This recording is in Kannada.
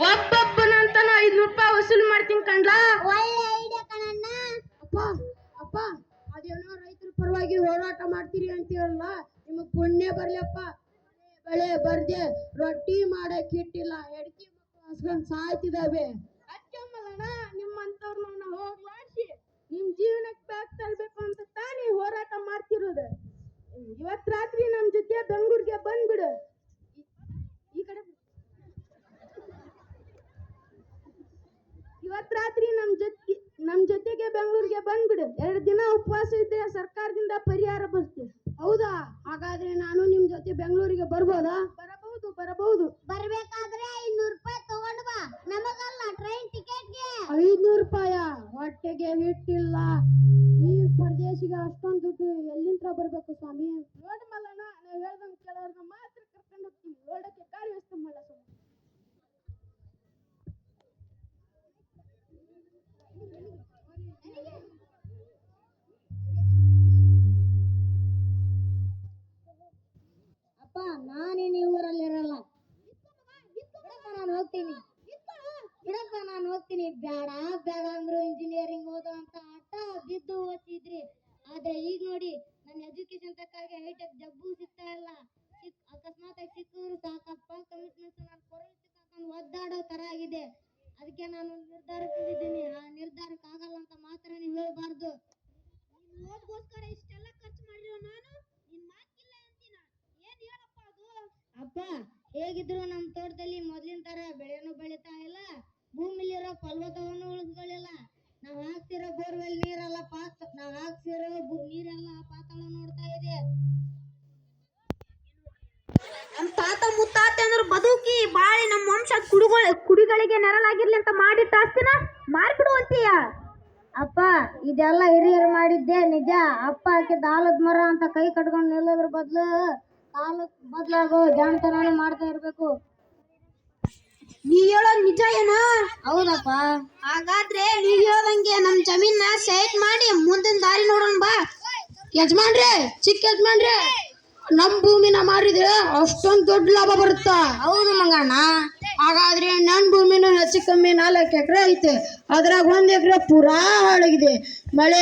ಒಬ್ಬೊಬ್ಬನಂತಾನು 500 ರೂಪಾಯಿ ವಸೂಲ್ ಮಾಡ್ತೀನಿ ಕಣ್ಲಾ. ಒಳ್ಳೆ ಐಡಿಯಾ ಕಣಣ್ಣ. ಅಪ್ಪ ಅಪ್ಪ ಅದೇನೋ ರೈತರ ಪರವಾಗಿ ಹೋರಾಟ ಮಾಡ್ತೀರಿ ಅಂತೀವಲ್ಲ, ನಿಮಗ್ ಪುಣ್ಯ ಬರ್ಲಿಯಪ್ಪ. ಬೆಳೆ ಬರ್ದೆ ರೊಟ್ಟಿ ಮಾಡಕ್ ಇಟ್ಟಿಲ್ಲ, ಎಡ್ಕಿ ಮಕ್ಕಳು ಹಸ್ಕೊಂಡ್ ಸಾಯ್ತಿದಾವೆ. ಅಚ್ಚಮ್ಮಲ್ಲಣ್ಣ, ನಿಮ್ಮಂತವ್ರನ್ನ ಹೋಗ್ಲಾಡ್ಸಿ ನಿಮ್ ಜೀವನಕ್ಕೆ ಬ್ಯಾಗ್ ತರ್ಬೇಕು ಅಂತ ತಾನೇ ಹೋರಾಟ ಮಾಡ್ತಿರೋದು. ಇವತ್ ರಾತ್ರಿ ನಮ್ ಜೊತೆ ಬೆಂಗಳೂರಿಗೆ ಬಂದ್ಬಿಡು. ಈ ಕಡೆ ಇವತ್ ರಾತ್ರಿ ನಮ್ ಜೊತೆಗೆ ಬೆಂಗಳೂರಿಗೆ ಬಂದ್ಬಿಡು. 2 ದಿನ ಉಪವಾಸ ಇದ್ರೆ ಸರ್ಕಾರದಿಂದ ಪರಿಹಾರ ಬರ್ತೀವಿ. ಹೌದಾ? ಹಾಗಾದ್ರೆ ನಾನು ನಿಮ್ ಜೊತೆ ಬೆಂಗಳೂರಿಗೆ ಬರ್ಬೋದಾ? ಬರಬಹುದು. ಬರ್ಬೇಕಾದ್ರೆ 500 ರೂಪಾಯಿ ತಗೊಂಡ್ ಬಾ. ನಮಗಲ್ಲ, ಟ್ರೈನ್ ಟಿಕೆಟ್ಗೆ. 500 ರೂಪಾಯ? ಹೊಟ್ಟೆಗೆ ಹಿಟ್ಟಿಲ್ಲ, ಈ ಪರದೇಶಿಗೆ ಅಷ್ಟೊಂದು ದುಡ್ಡು ಎಲ್ಲಿಂದ ಬರ್ಬೇಕು ಸ್ವಾಮಿ? ನೋಡ್ ಮಲ್ಲಣ್ಣ, ನಾವ್ ಹೇಳ್ದಂಗ್ ಕೆಲವ್ರನ್ನ ಮಾತ್ರ ಕರ್ಕೊಂಡು ಹೋಗ್ತೀವಿ. ನೋಡಕ್ಕೆ ಗಾಡಿ ವ್ಯವಸ್ಥೆ ಮಾಡಲ್ಲ ಸ್ವಾಮಿ. ಅಪ್ಪ, ನಾನೇನು ಈ ಊರಲ್ಲಿರಲ್ಲ. ನಾನು ಹೋಗ್ತೀನಿ. ಬೇಡ ಬೇಡ ಅಂದ್ರು ಇಂಜಿನಿಯರಿಂಗ್ ಓದೋ ಅಂತ ಆಟ ಬಿದ್ದು ಓದ್ತಿದ್ರಿ. ಆದ್ರೆ ಈಗ ನೋಡಿ, ನನ್ನ ಎಜುಕೇಶನ್ ತಕ್ಕಾಗಿ ಹೈಟೆಕ್ ಜಬ್ಬು ಸಿಗ್ತಾ ಇಲ್ಲ. ಅಕಸ್ಮಾತ್ ಆಗಿ ಸಿಕ್ಕಿದ್ರು ಸಾಕಪ್ಪ, ಕಮಿಟ್ಮೆಂಟ್ಸ್ ನಾನು ಕೊರಳು ಒದ್ದಾಡೋ ತರ ಆಗಿದೆ. ಅದಕ್ಕೆ ನಾನು ನಿರ್ಧಾರಕ್ಕೆ ಬಂದಿದ್ದೀನಿ. ಆ ನಿರ್ಧಾರಕ್ಕೆ ಆಗಲ್ಲ ಅಂತ ಮಾತ್ರ ನೀವು ಹೇಳಬಾರ್ದು. ನೀನು ಓದ್ಗೋಸ್ಕರ ಇಷ್ಟೆಲ್ಲ ಖರ್ಚು ಮಾಡಿರೋ ನಾನು ನಿನ್ ಮಾತಿಲ್ಲ ಅಂತೀನ. ಏನ್ ಹೇಳಪ್ಪ ಅದು? ಅಪ್ಪ, ಹೇಗಿದ್ರು ನಮ್ಮ ತೋಟದಲ್ಲಿ ಮೊದ್ಲಿನ ತರ ಬೆಳೆನೂ ಬೆಳೀತಾ ಇಲ್ಲ, ಭೂಮಿಲಿರೋ ಫಲವತ್ತವನ್ನು ಉಳಿಸ್ಕೊಳ್ಳಿಲ್ಲ. ನಾವು ಹಾಕ್ತಿರೋ ಬೋರ್ವೆಲ್ ನೀರೆಲ್ಲ ನೀರೆಲ್ಲ ಪಾತಾಳ ನೋಡ್ತಾ ಇದೆ. ನಮ್ಮ ತಾತ ಮುತ್ತಾತ ಅಂದ್ರೆ ಬದುಕಿ ಬಾಳಿ ನಮ್ಮ ವಂಶ ಕುಡಿಗಳಿಗೆ ನೆರಳಾಗಿರ್ಲಿ ಅಂತ ಮಾಡಿಟ್ಟ ಆಸ್ತಿನ ಮಾರ್ಬಿಡು ಅಂತೀಯ. ಅಪ್ಪ, ಇದೆಲ್ಲ ಹಿರಿಯರು ಮಾಡಿದ್ದೆ ನಿಜ. ಅಪ್ಪ ಹಾಕಿದ ಆಲದ ಮರ ಅಂತ ಕೈ ಕಟ್ಕೊಂಡು ನಿಲ್ಲೋದ್ರ ಬದಲಾಗೋ ಜಾಣತನ ಮಾಡ್ತಾ ಇರ್ಬೇಕು. ನೀ ಹೇಳೋದು ನಿಜ ಏನೋ? ಹೌದಪ್ಪ. ಹಾಗಾದ್ರೆ ನೀ ಹೇಳ್ದಂಗೆ ನಮ್ ಜಮೀನ ಸೈಟ್ ಮಾಡಿ ಮುಂದಿನ ದಾರಿ ನೋಡೋಣ ಬಾ. ಯಜಮಾನ್ರೆ, ಚಿಕ್ಕ ಯಜಮಾನ್ರೆ, ನಮ್ ಭೂಮಿನ ಮಾರಿದ್ರೆ ಅಷ್ಟೊಂದು ದೊಡ್ಡ ಲಾಭ ಬರುತ್ತಾ? ಹೌದು ಮಂಗಣ್ಣ. ಹಾಗಾದ್ರೆ ನನ್ ಭೂಮಿನೂ ಹೆಚ್ಚು ಕಮ್ಮಿ 4 ಎಕರೆ ಐತೆ. ಅದ್ರಾಗ 1 ಎಕರೆ ಪೂರಾ ಹಾಳಾಗಿದೆ. ಮಳೆ